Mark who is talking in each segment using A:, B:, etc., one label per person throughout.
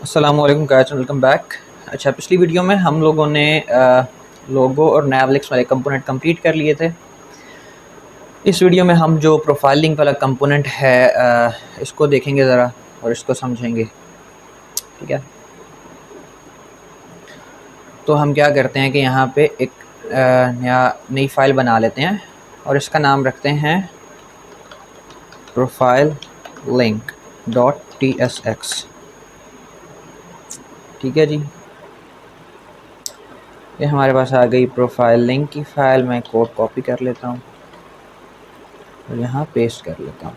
A: अस्सलाम वालेकुम guys, welcome back. अच्छा, पिछली वीडियो में हम लोगों ने लोगो और नैवलिक्स वाले कंपोनेंट कंप्लीट कर लिए थे। इस वीडियो में हम जो प्रोफाइल लिंक वाला कंपोनेंट है इसको देखेंगे ज़रा और इसको समझेंगे। ठीक है, तो हम क्या करते हैं कि यहाँ पे एक नया नई फ़ाइल बना लेते हैं और इसका नाम रखते हैं प्रोफाइल लिंक .tsx। ठीक है जी, ये हमारे पास आ गई प्रोफाइल लिंक की फ़ाइल। मैं कोड कॉपी कर लेता हूँ और यहाँ पेस्ट कर लेता हूँ।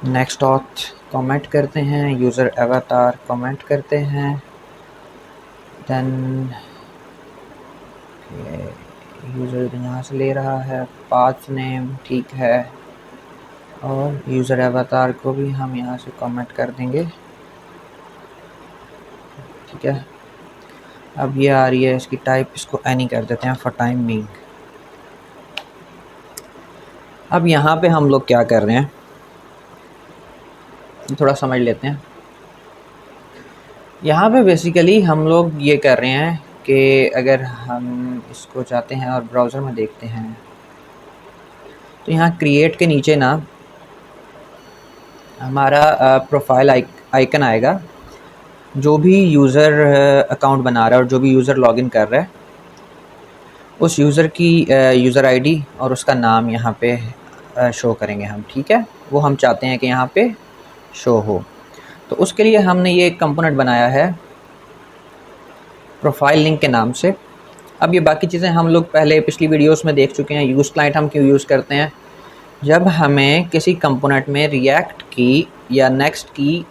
A: नेक्स्ट ऑथ कमेंट करते हैं, यूज़र एवाटार कमेंट करते हैं, देन यूज़र यहाँ से ले रहा है, पाथ नेम ठीक है, और यूज़र एवाटार को भी हम यहाँ से कमेंट कर देंगे। ठीक है, अब ये आ रही है इसकी टाइप, इसको एनी कर देते हैं फॉर टाइमिंग। अब यहाँ पे हम लोग क्या कर रहे हैं, थोड़ा समझ लेते हैं। यहाँ पे बेसिकली हम लोग ये कर रहे हैं कि अगर हम इसको जाते हैं और ब्राउज़र में देखते हैं तो यहाँ क्रिएट के नीचे ना हमारा प्रोफाइल आइकन आएगा। जो भी यूज़र अकाउंट बना रहा है और जो भी यूज़र लॉगिन कर रहा है उस यूज़र की यूज़र आईडी और उसका नाम यहाँ पे शो करेंगे हम। ठीक है, वो हम चाहते हैं कि यहाँ पे शो हो, तो उसके लिए हमने ये एक कंपोनेंट बनाया है प्रोफाइल लिंक के नाम से। अब ये बाकी चीज़ें हम लोग पहले पिछली वीडियोस में देख चुके हैं। यूज़ क्लाइंट हम क्यों यूज़ करते हैं, जब हमें किसी कंपोनेंट में रिएक्ट की या नेक्स्ट की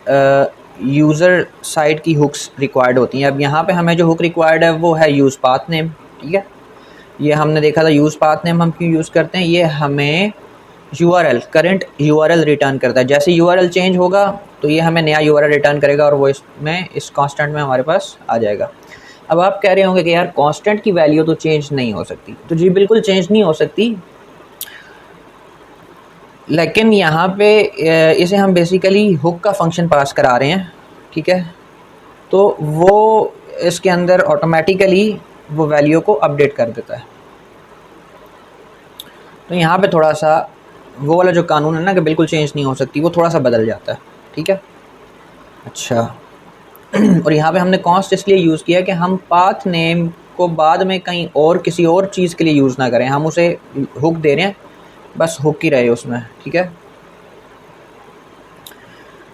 A: यूज़र साइड की हुक्स रिक्वायर्ड होती हैं। अब यहाँ पे हमें जो हुक रिक्वायर्ड है वो है यूज़ पाथ नेम। ठीक है, ये हमने देखा था यूज़ पाथ नेम हम क्यों यूज़ करते हैं, ये हमें URL करंट URL रिटर्न करता है। जैसे URL चेंज होगा तो ये हमें नया URL रिटर्न करेगा और वो इसमें इस कांस्टेंट में हमारे पास आ जाएगा। अब आप कह रहे होंगे कि यार कांस्टेंट की वैल्यू तो चेंज नहीं हो सकती, तो जी बिल्कुल चेंज नहीं हो सकती, लेकिन यहाँ पे इसे हम बेसिकली हुक का फंक्शन पास करा रहे हैं। ठीक है, तो वो इसके अंदर ऑटोमेटिकली वो वैल्यू को अपडेट कर देता है। तो यहाँ पे थोड़ा सा वो वाला जो कानून है ना कि बिल्कुल चेंज नहीं हो सकती, वो थोड़ा सा बदल जाता है। ठीक है, अच्छा और यहाँ पे हमने कॉन्स्ट इसलिए यूज़ किया कि हम पाथ नेम को बाद में कहीं और किसी और चीज़ के लिए यूज़ ना करें। हम उसे हुक दे रहे हैं, बस हुक ही रहे उसमें। ठीक है,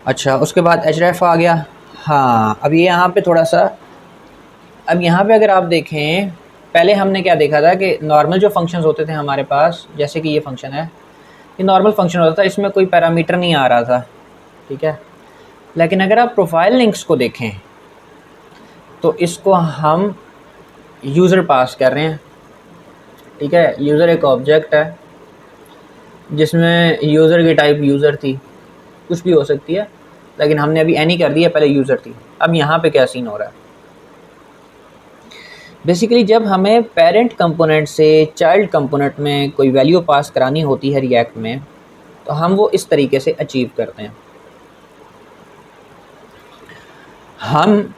A: अच्छा उसके बाद href आ गया। हाँ, अब ये यहाँ पे थोड़ा सा, अब यहाँ पे अगर आप देखें, पहले हमने क्या देखा था कि नॉर्मल जो फंक्शंस होते थे हमारे पास, जैसे कि ये फंक्शन है, ये नॉर्मल फंक्शन होता था, इसमें कोई पैरामीटर नहीं आ रहा था। ठीक है, लेकिन अगर आप प्रोफाइल लिंक्स को देखें तो इसको हम यूज़र पास कर रहे हैं। ठीक है, यूज़र एक ऑब्जेक्ट है जिसमें यूज़र की टाइप यूज़र थी, कुछ भी हो सकती है, लेकिन हमने अभी एनी कर दिया, पहले यूज़र थी। अब यहाँ पे क्या सीन हो रहा है, बेसिकली जब हमें पेरेंट कंपोनेंट से चाइल्ड कंपोनेंट में कोई वैल्यू पास करानी होती है रिएक्ट में, तो हम वो इस तरीके से अचीव करते हैं। हम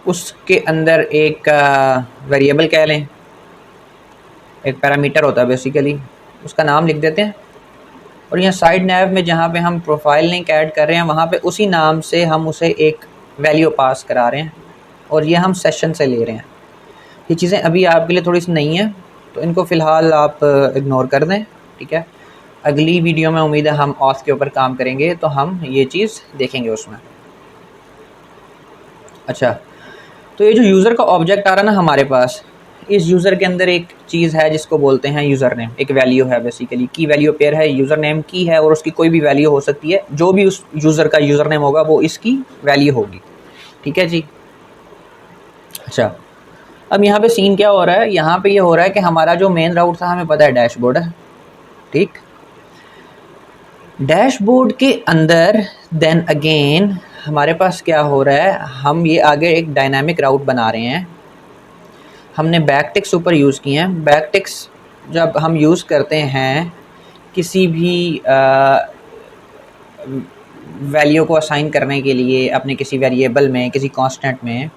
A: उसके अंदर एक वेरिएबल कह लें, एक पैरामीटर होता है बेसिकली, उसका नाम लिख देते हैं और यहाँ साइड नैव में जहाँ पे हम प्रोफाइल लिंक ऐड कर रहे हैं वहाँ पे उसी नाम से हम उसे एक वैल्यू पास करा रहे हैं और ये हम सेशन से ले रहे हैं। ये चीज़ें अभी आपके लिए थोड़ी सी नई हैं, तो इनको फ़िलहाल आप इग्नोर कर दें। ठीक है, अगली वीडियो में उम्मीद है हम ऑथ के ऊपर काम करेंगे तो हम ये चीज़ देखेंगे उसमें। अच्छा, तो ये जो यूज़र का ऑब्जेक्ट आ रहा है ना हमारे पास, इस यूज़र के अंदर एक चीज़ है जिसको बोलते हैं यूज़र नेम। एक वैल्यू है, बेसिकली की वैल्यू पेयर है, यूज़र नेम की है, और उसकी कोई भी वैल्यू हो सकती है। जो भी उस यूज़र का यूज़र नेम होगा वो इसकी वैल्यू होगी। ठीक है जी, अच्छा अब यहाँ पे सीन क्या हो रहा है, यहाँ पे ये हो रहा है कि हमारा जो मेन राउट था, हमें पता है डैशबोर्ड है। ठीक, डैशबोर्ड के अंदर देन अगेन हमारे पास क्या हो रहा है, हम ये आगे एक डायनामिक राउट बना रहे हैं। हमने बैकटिक्स ऊपर यूज़ किए हैं। बैकटिक्स जब हम यूज़ करते हैं किसी भी वैल्यू को असाइन करने के लिए अपने किसी वेरिएबल में, किसी कांस्टेंट में,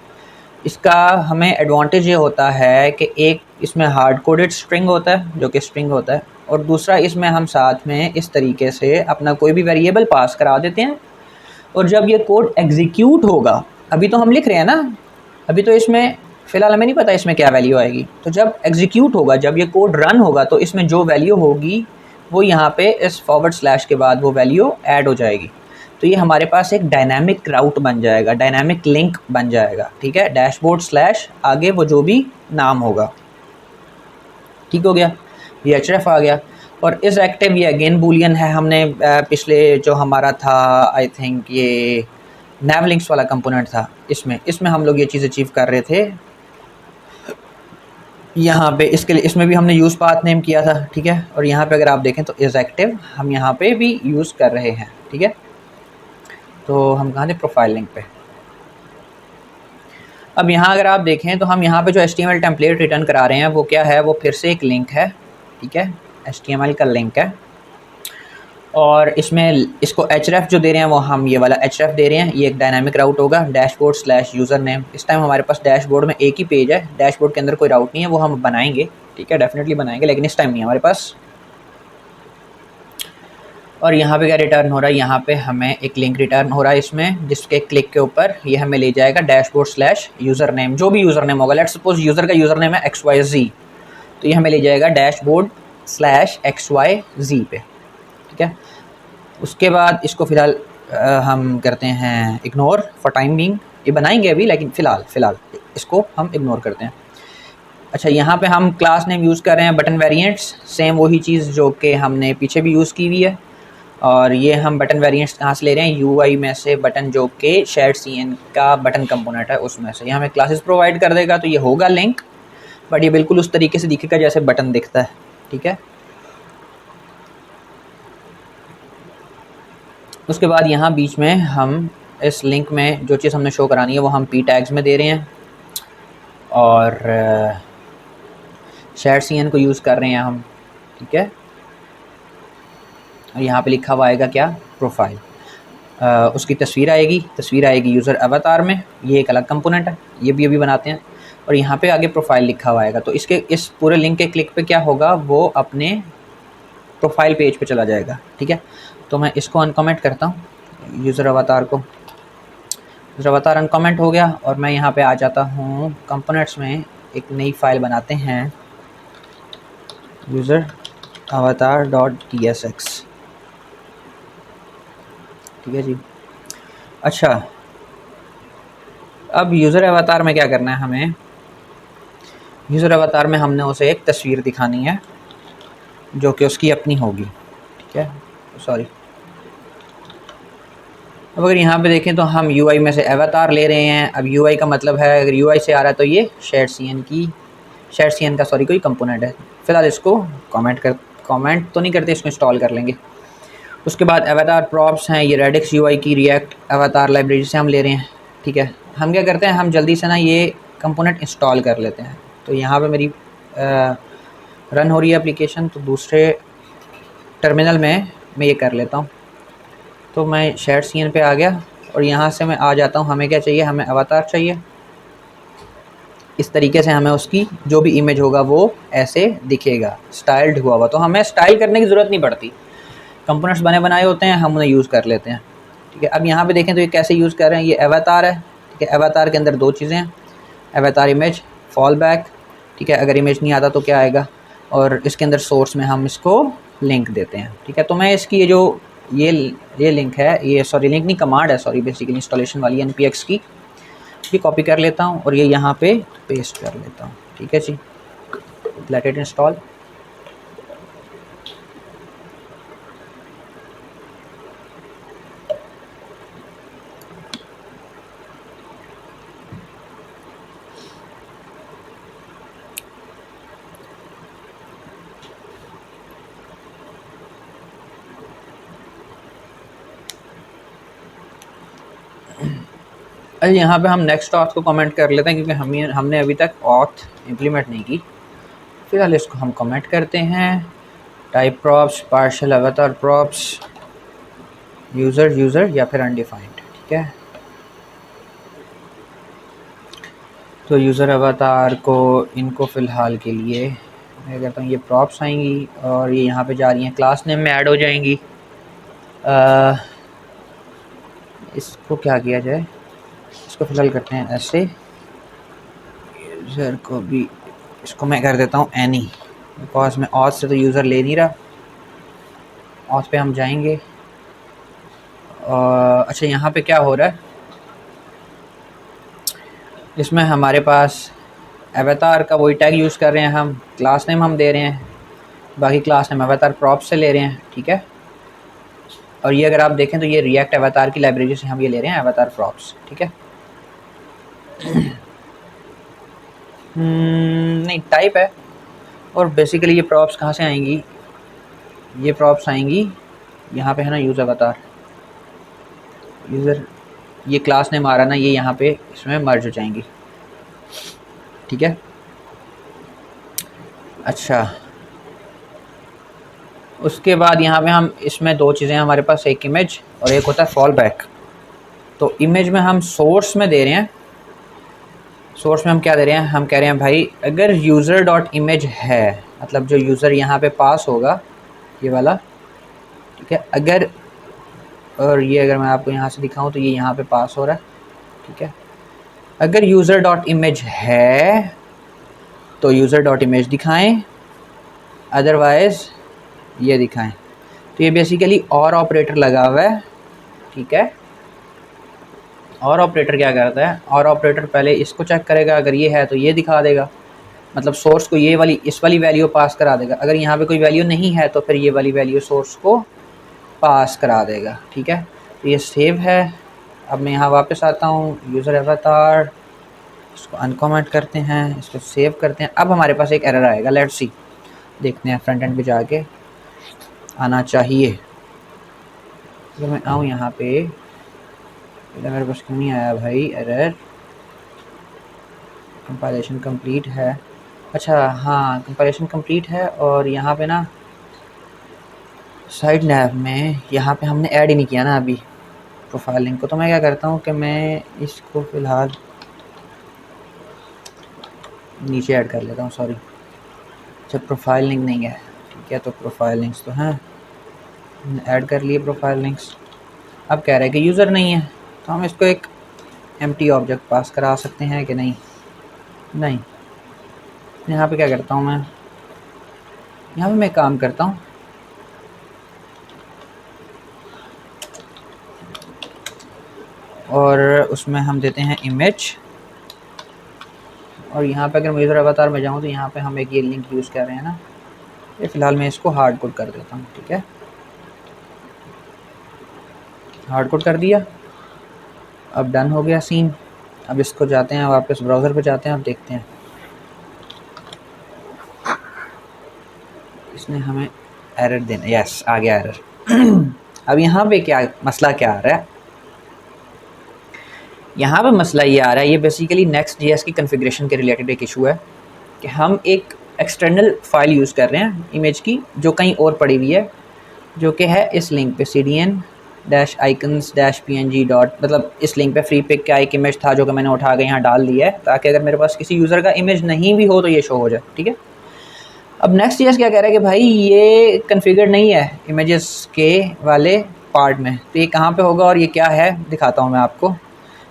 A: इसका हमें एडवांटेज ये होता है कि एक इसमें हार्ड कोडेड स्ट्रिंग होता है जो कि स्ट्रिंग होता है, और दूसरा इसमें हम साथ में इस तरीके से अपना कोई भी वेरिएबल पास करा देते हैं, और जब ये कोड एग्जीक्यूट होगा, अभी तो हम लिख रहे हैं ना, अभी तो इसमें फ़िलहाल हमें नहीं पता इसमें क्या वैल्यू आएगी, तो जब एग्जीक्यूट होगा, जब ये कोड रन होगा, तो इसमें जो वैल्यू होगी वो यहाँ पे इस फॉरवर्ड स्लैश के बाद वो वैल्यू ऐड हो जाएगी। तो ये हमारे पास एक डायनामिक राउट बन जाएगा, डायनामिक लिंक बन जाएगा, ठीक है, डैशबोर्ड स्लैश आगे वो जो भी नाम होगा, ठीक हो गया, ये एचरेफ आ गया। और इस एक्टिव ये अगेन बूलियन है, हमने पिछले जो हमारा था आई थिंक ये नैवलिंक्स वाला कंपोनेंट था, इसमें हम लोग ये चीज़ अचीव कर रहे थे। यहाँ पे इसके लिए इसमें भी हमने यूज़ पाथ नेम किया था, ठीक है, और यहाँ पे अगर आप देखें तो इस एक्टिव हम यहाँ पे भी यूज़ कर रहे हैं, ठीक है। तो हम कहाँ थे, प्रोफाइल लिंक पे। अब यहाँ अगर आप देखें तो हम यहाँ पे जो HTML टेम्पलेट रिटर्न करा रहे हैं वो क्या है, वो फिर से एक लिंक है, ठीक है, HTML का लिंक है, और इसमें इसको href जो दे रहे हैं वो हम ये वाला href दे रहे हैं। ये एक डायनामिक राउट होगा, डैशबोर्ड स्लैश यूज़र नेम। इस टाइम हमारे पास डैशबोर्ड में एक ही पेज है, डैशबोर्ड के अंदर कोई राउट नहीं है, वो हम बनाएंगे, ठीक है, डेफिनेटली बनाएंगे, लेकिन इस टाइम नहीं हमारे पास। और यहाँ पे क्या रिटर्न हो रहा है, यहाँ पे हमें एक लिंक रिटर्न हो रहा है इसमें, जिसके क्लिक के ऊपर ये हमें ले जाएगा डैशबोर्ड स्लैश यूज़र नेम, जो भी यूज़र नेम होगा। लेट्स सपोज यूज़र का यूज़र नेम है XYZ, तो ये हमें ले जाएगा डैशबोर्ड स्लैश XYZ पे, ठीक है। उसके बाद इसको फ़िलहाल हम करते हैं इग्नोर फॉर टाइम बीइंग, ये बनाएंगे अभी, लेकिन फ़िलहाल इसको हम इग्नोर करते हैं। अच्छा, यहाँ पे हम क्लास नेम यूज़ कर रहे हैं बटन वेरिएंट्स, सेम वही चीज़ जो कि हमने पीछे भी यूज़ की हुई है। और ये हम बटन वेरिएंट्स कहाँ से ले रहे हैं, UI में से, बटन जो कि शेयर्ड CN का बटन कंपोनेंट है उसमें से। ये हमें क्लासेस प्रोवाइड कर देगा, तो ये होगा लिंक, बट ये बिल्कुल उस तरीके से दिखेगा जैसे बटन दिखता है, ठीक है। उसके बाद यहाँ बीच में हम इस लिंक में जो चीज़ हमने शो करानी है वो हम p टैग्स में दे रहे हैं, और शेयर्ड CN को यूज़ कर रहे हैं हम, ठीक है। और यहाँ पे लिखा हुआ आएगा क्या, प्रोफाइल, उसकी तस्वीर आएगी यूज़र अवतार में, ये एक अलग कंपोनेंट है, ये भी अभी बनाते हैं। और यहाँ पे आगे प्रोफाइल लिखा हुआ आएगा, तो इसके इस पूरे लिंक के क्लिक पे क्या होगा, वो अपने प्रोफाइल पेज पे चला जाएगा, ठीक है। तो मैं इसको अनकमेंट करता हूँ, यूज़र अवतार को, यूज़र अवतार अनकमेंट हो गया। और मैं यहाँ पे आ जाता हूँ कंपोनेंट्स में, एक नई फाइल बनाते हैं यूज़र अवतार .tsx, ठीक है जी। अच्छा, अब यूज़र अवतार में क्या करना है हमें, यूज़र अवतार में हमने उसे एक तस्वीर दिखानी है जो कि उसकी अपनी होगी, ठीक है, सॉरी। अब अगर यहाँ पे देखें तो हम UI में से अवतार ले रहे हैं। अब UI का मतलब है, अगर UI से आ रहा है तो ये शेयर्ड CN का सॉरी कोई कंपोनेंट है। फ़िलहाल इसको कमेंट तो नहीं करते, इसको इंस्टॉल कर लेंगे। उसके बाद अवतार प्रॉप्स हैं, ये रेडिक्स UI की रिएक्ट अवतार लाइब्रेरी से हम ले रहे हैं, ठीक है। हम क्या करते हैं, हम जल्दी से ना ये कंपोनेंट इंस्टॉल कर लेते हैं। तो यहाँ पे मेरी रन हो रही है एप्लीकेशन, तो दूसरे टर्मिनल में मैं ये कर लेता हूँ। तो मैं शेयर्ड CN पे आ गया, और यहाँ से मैं आ जाता हूँ, हमें क्या चाहिए, हमें अवतार चाहिए। इस तरीके से हमें उसकी जो भी इमेज होगा वो ऐसे दिखेगा, स्टाइल्ड हुआ हुआ। तो हमें स्टाइल करने की ज़रूरत नहीं पड़ती, कंपोनेंट्स बने बनाए होते हैं, हम उन्हें यूज़ कर लेते हैं, ठीक है। अब यहाँ पे देखें तो ये कैसे यूज़ कर रहे हैं, ये अवतार है, ठीक है। अवतार के अंदर दो चीज़ें हैं, अवतार इमेज, फॉल बैक, ठीक है। अगर इमेज नहीं आता तो क्या आएगा, और इसके अंदर सोर्स में हम इसको लिंक देते हैं, ठीक है। तो मैं इसकी ये जो ये लिंक है, ये सॉरी लिंक नहीं कमांड है, सॉरी बेसिकली इंस्टॉलेशन वाली npx की, ये कॉपी कर लेता हूँ और ये यहाँ पे पेस्ट कर लेता हूँ, ठीक है जी। Let it install. अरे यहाँ पे हम नेक्स्ट ऑथ को कमेंट कर लेते हैं, क्योंकि हमने अभी तक ऑथ इम्प्लीमेंट नहीं की। फिलहाल इसको हम कमेंट करते हैं, टाइप प्रॉप्स, पार्शियल अवतार प्रॉप्स, यूज़र या फिर अनडिफाइंड, ठीक है। तो यूज़र अवतार को इनको फ़िलहाल के लिए मैं कहता हूँ ये प्रॉप्स आएंगी और ये यहाँ पे जा रही हैं क्लास नेम में ऐड हो जाएंगी। इसको क्या किया जाए, इसको फ़िलहाल करते हैं ऐसे, यूज़र को भी इसको मैं कर देता हूँ एनी, बिकॉज मैं ऑथ से तो यूज़र ले नहीं रहा। ऑथ पे हम जाएंगे। अच्छा यहाँ पे क्या हो रहा है, इसमें हमारे पास अवतार का वही टैग यूज़ कर रहे हैं हम, क्लास नेम हम दे रहे हैं, बाकी क्लास नेम अवतार प्रॉप से ले रहे हैं, ठीक है। और ये अगर आप देखें तो ये रिएक्ट अवतार की लाइब्रेरी से हम ये ले रहे हैं अवतार प्रॉप्स, ठीक है। नहीं टाइप है, और बेसिकली ये प्रॉप्स कहाँ से आएंगी, ये प्रॉप्स आएंगी यहाँ पे है ना यूज़र अवतार, यूज़र ये क्लास नेम आ रहा ना, ये यहाँ पे इसमें मर्ज हो जाएंगी, ठीक है। अच्छा उसके बाद यहाँ पे हम इसमें दो चीज़ें हमारे पास, एक इमेज और एक होता है फॉल बैक। तो इमेज में हम सोर्स में दे रहे हैं, सोर्स में हम क्या दे रहे हैं, हम कह रहे हैं भाई अगर यूज़र डॉट इमेज है, मतलब जो यूज़र यहाँ पे पास होगा ये वाला, ठीक है। अगर और ये अगर मैं आपको यहाँ से दिखाऊं तो ये यहाँ पे पास हो रहा है, ठीक है। अगर यूज़र डॉट इमेज है तो यूज़र डॉट इमेज दिखाएं, अदरवाइज़ ये दिखाएं। तो ये बेसिकली और ऑपरेटर लगा हुआ है, ठीक है। और ऑपरेटर क्या करता है, और ऑपरेटर पहले इसको चेक करेगा, अगर ये है तो ये दिखा देगा, मतलब सोर्स को ये वाली इस वाली वैल्यू पास करा देगा। अगर यहाँ पे कोई वैल्यू नहीं है तो फिर ये वाली वैल्यू सोर्स को पास करा देगा, ठीक है। तो ये सेव है। अब मैं यहाँ वापस आता हूँ, यूज़र अवतार, इसको अनकमेंट करते हैं, इसको सेव करते हैं। अब हमारे पास एक एरर आएगा, लेट्स सी, देखते हैं फ्रंट एंड पे जाके आना चाहिए। अगर मैं आऊँ यहाँ पे, मेरे पास क्यों नहीं आया भाई एरर, कंपाइलेशन कंप्लीट है। अच्छा हाँ कंपाइलेशन कंप्लीट है, और यहाँ पे ना साइड नैव में यहाँ पे हमने ऐड ही नहीं किया ना अभी प्रोफाइल लिंक को। तो मैं क्या करता हूँ कि मैं इसको फ़िलहाल नीचे ऐड कर लेता हूँ, सॉरी। अच्छा प्रोफाइल लिंक नहीं है, ठीक है। तो प्रोफाइल लिंक्स तो हैं, ऐड कर लिए प्रोफाइल लिंक्स। अब कह रहे हैं कि यूज़र नहीं है, तो हम इसको एक एम्प्टी ऑब्जेक्ट पास करा सकते हैं कि नहीं, नहीं। यहाँ पे क्या करता हूँ मैं, यहाँ पे मैं काम करता हूँ, और उसमें हम देते हैं इमेज, और यहाँ पे अगर मैं यूज़र अवतार में जाऊँ तो यहाँ पे हम एक ये लिंक यूज़ कर रहे हैं ना, ये फ़िलहाल मैं इसको हार्ड कोड कर देता हूँ, ठीक है। हार्ड कोड कर दिया, अब डन हो गया सीन। अब इसको जाते हैं वापस ब्राउज़र पे जाते हैं, अब देखते हैं इसने हमें एरर देना, यस आ गया एरर। अब यहाँ पे क्या मसला क्या आ रहा है, यहाँ पे मसला ये आ रहा है, ये बेसिकली Next.js की कॉन्फ़िगरेशन के रिलेटेड एक इशू है कि हम एक एक्सटर्नल फाइल यूज़ कर रहे हैं इमेज की, जो कहीं और पड़ी हुई है, जो कि है इस लिंक पे cdn-icons-png डॉट, मतलब इस लिंक पे फ्री पिक का एक इमेज था जो कि मैंने उठा के यहाँ डाल दिया है, ताकि अगर मेरे पास किसी यूज़र का इमेज नहीं भी हो तो ये शो हो जाए, ठीक है। अब Next.js क्या कह रहा है कि भाई ये कन्फिगर नहीं है इमेजेस के वाले पार्ट में, तो ये कहाँ पे होगा और ये क्या है दिखाता हूँ मैं आपको।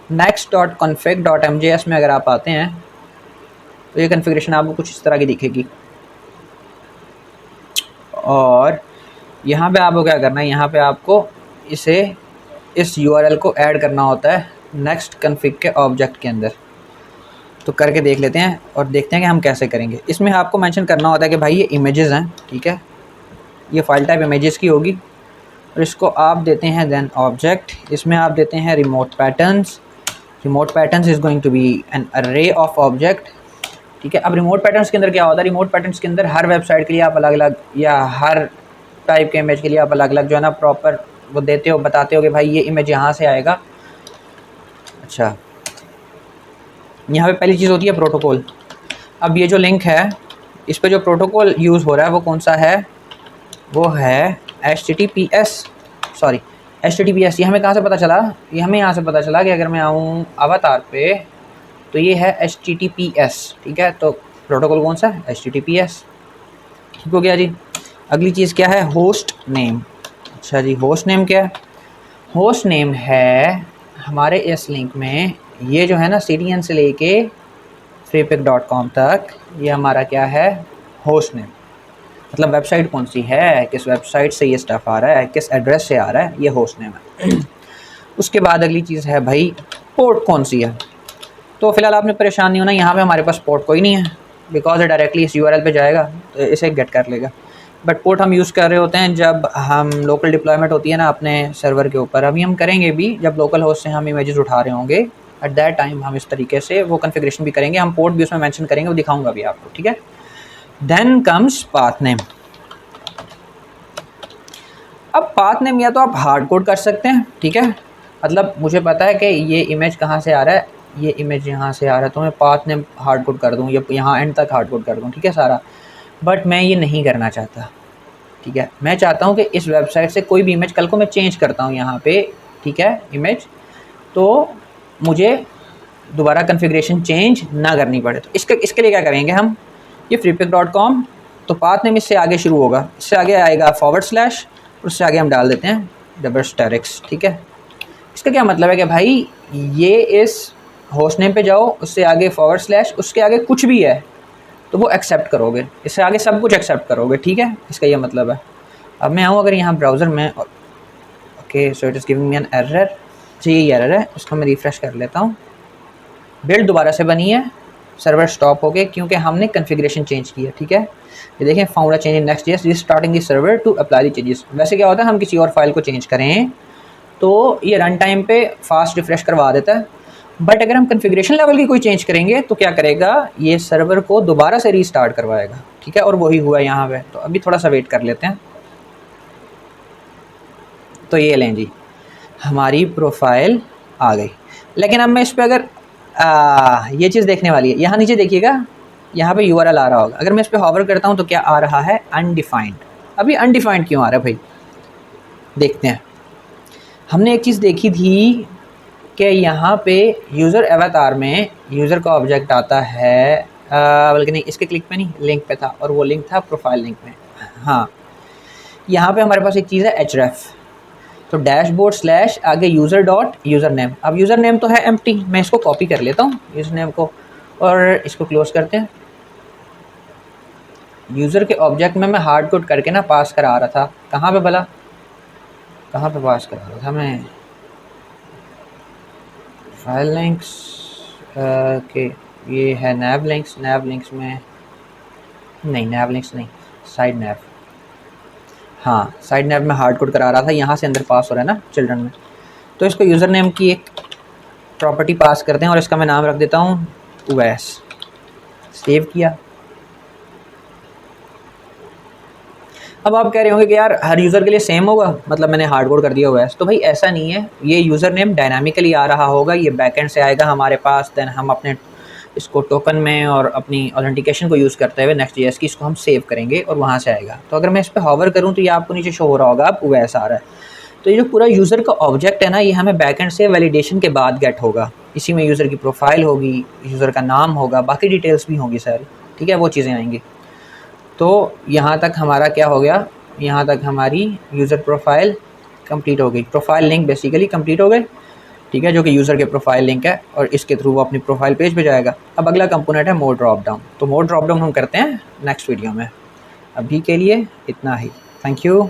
A: next.config.mjs में अगर आप आते हैं तो ये कन्फिगरेशन आपको कुछ इस तरह की दिखेगी, और यहाँ पे आपको क्या करना है, यहाँ पे आपको इसे इस URL को ऐड करना होता है नेक्स्ट कन्फिग के ऑब्जेक्ट के अंदर। तो करके देख लेते हैं और देखते हैं कि हम कैसे करेंगे। इसमें आपको मेंशन करना होता है कि भाई ये इमेजेस हैं, ठीक है, ये फाइल टाइप इमेजेस की होगी, और इसको आप देते हैं देन ऑब्जेक्ट, इसमें आप देते हैं remote patterns. Remote patterns is going to be an array of object, ठीक है। अब रिमोट पैटर्न्स के अंदर क्या होता है, रिमोट पैटर्न्स के अंदर हर वेबसाइट के लिए आप अलग अलग, या हर टाइप के इमेज के लिए आप अलग अलग जो है ना प्रॉपर वो देते हो, बताते हो कि भाई ये इमेज यहाँ से आएगा। अच्छा यहाँ पे पहली चीज़ होती है प्रोटोकॉल। अब ये जो लिंक है इस पे जो प्रोटोकॉल यूज़ हो रहा है वो कौन सा है, वो है HTTPS, सॉरी HTTPS ये हमें कहाँ से पता चला? ये हमें यहाँ से पता चला कि अगर मैं आऊँ अवतार पे तो ये है HTTPS, ठीक है। तो प्रोटोकॉल कौन सा है? HTTPS, ठीक हो गया जी। अगली चीज़ क्या है? Host name. अच्छा जी, होस्ट नेम क्या है? होस्ट नेम है हमारे इस लिंक में, ये जो है ना CDN से लेके freepik.com तक, ये हमारा क्या है? Host name. मतलब वेबसाइट कौन सी है, किस वेबसाइट से ये स्टफ़ आ रहा है, किस एड्रेस से आ रहा है, ये होस्ट नेम है। उसके बाद अगली चीज़ है भाई पोर्ट कौन सी है। तो फिलहाल आपने परेशान नहीं होना, यहाँ पे हमारे पास पोर्ट कोई नहीं है, बिकॉज ये डायरेक्टली इस URL पे जाएगा तो इसे गेट कर लेगा। बट पोर्ट हम यूज़ कर रहे होते हैं जब हम लोकल डिप्लॉयमेंट होती है ना अपने सर्वर के ऊपर, अभी हम करेंगे भी जब लोकल होस्ट से हम इमेजेस उठा रहे होंगे, एट दैट टाइम हम इस तरीके से वो कन्फिग्रेशन भी करेंगे, हम पोर्ट भी उसमें मेंशन करेंगे, वो दिखाऊंगा भी आपको, ठीक है। Then comes path name. अब पाथ नेम या तो आप हार्ड कोड कर सकते हैं, ठीक है, मतलब मुझे पता है कि ये इमेज कहाँ से आ रहा है, ये इमेज यहाँ से आ रहा है, तो मैं पाथ नेम हार्ड कोड कर दूँ या यहाँ एंड तक हार्ड कोड कर दूँ, ठीक है सारा। बट मैं ये नहीं करना चाहता, ठीक है। मैं चाहता हूँ कि इस वेबसाइट से कोई भी इमेज कल को मैं चेंज करता हूँ यहाँ पे, ठीक है, इमेज, तो मुझे दोबारा कन्फिग्रेशन चेंज ना करनी पड़े। तो इसके लिए क्या करेंगे हम, ये freepik.com, तो पाथ नेम इससे आगे शुरू होगा, इससे आगे आएगा /, उससे आगे हम डाल देते हैं /, ठीक है। इसका क्या मतलब है कि भाई ये इस होस्ट नेम पे जाओ, उससे आगे /, उसके आगे कुछ भी है तो वो एक्सेप्ट करोगे, इससे आगे सब कुछ एक्सेप्ट करोगे, ठीक है, इसका ये मतलब है। अब मैं आऊँ अगर यहाँ ब्राउज़र में, okay so it is giving me an error, जी यही एरर है, इसको मैं रिफ़्रेश कर लेता हूँ। बिल्ड दोबारा से बनी है, सर्वर स्टॉप हो गए क्योंकि हमने कन्फिग्रेशन चेंज किया, ठीक है। ये देखें, found a change in Next.js, starting the server to apply the changes. वैसे क्या होता है, हम किसी और फाइल को चेंज करें तो ये रन टाइम पे फास्ट रिफ्रेश करवा देता है, बट अगर हम कन्फिग्रेशन लेवल की कोई चेंज करेंगे तो क्या करेगा, ये सर्वर को दोबारा से रीस्टार्ट करवाएगा, ठीक है। और वही हुआ यहाँ पे, तो अभी थोड़ा सा वेट कर लेते हैं। तो ये लें जी, हमारी प्रोफाइल आ गई, लेकिन अब मैं इस पर अगर ये चीज़ देखने वाली है, यहाँ नीचे देखिएगा, यहाँ पे URL आ रहा होगा, अगर मैं इस पर हॉवर करता हूँ तो क्या आ रहा है, अनडिफाइंड। अभी अनडिफाइंड क्यों आ रहा है भाई, देखते हैं। हमने एक चीज़ देखी थी कि यहाँ पे यूज़र अवतार में यूज़र का ऑब्जेक्ट आता है, बल्कि नहीं, इसके क्लिक पे नहीं, लिंक पे था, और वो लिंक था प्रोफाइल लिंक में। हाँ, यहाँ पे हमारे पास एक चीज़ है href, तो डैशबोर्ड / आगे यूज़र नेम। अब यूज़र नेम तो है एम्प्टी, मैं इसको कॉपी कर लेता हूँ यूज़र नेम को, और इसको क्लोज करते हैं। यूज़र के ऑब्जेक्ट में मैं हार्ड कोड करके ना पास करा रहा था, कहाँ पे भला, कहाँ पे पास करा रहा था मैं, फाइल लिंक्स के, ये है nav लिंक्स में नहीं, nav लिंक्स नहीं, साइड nav, हाँ साइड nav में हार्ड कोड करा रहा था, यहाँ से अंदर पास हो रहा है ना चिल्ड्रन में। तो इसको यूज़र नेम की एक प्रॉपर्टी पास करते हैं और इसका मैं नाम रख देता हूँ उवैस। सेव किया। अब आप कह रहे होंगे कि यार हर यूज़र के लिए सेम होगा, मतलब मैंने हार्ड कोड कर दिया उवैस, तो भाई ऐसा नहीं है, ये यूज़र नेम डायनामिकली आ रहा होगा, ये बैकएंड से आएगा हमारे पास, देन हम अपने इसको टोकन में और अपनी ऑथेंटिकेशन को यूज़ करते हुए Next.js की इसको हम सेव करेंगे और वहाँ से आएगा। तो अगर मैं इस पर हॉवर करूँ तो ये आपको नीचे शो हो रहा होगा, अब उवैस आ रहा है। तो ये जो पूरा यूज़र का ऑब्जेक्ट है ना, ये हमें बैकएंड से वैलिडेशन के बाद गेट होगा, इसी में यूज़र की प्रोफाइल होगी, यूज़र का नाम होगा, बाकी डिटेल्स भी होंगी सारी, ठीक है, वो चीज़ें आएंगी। तो यहाँ तक हमारा क्या हो गया, यहाँ तक हमारी यूज़र प्रोफाइल कंप्लीट हो गई, प्रोफाइल लिंक बेसिकली कंप्लीट हो गए, ठीक है, जो कि यूज़र के प्रोफाइल लिंक है, और इसके थ्रू वो अपनी प्रोफाइल पेज पे जाएगा। अब अगला कंपोनेंट है मोड ड्रॉप डाउन, तो मोड ड्रॉप डाउन हम करते हैं नेक्स्ट वीडियो में। अभी के लिए इतना ही, थैंक यू।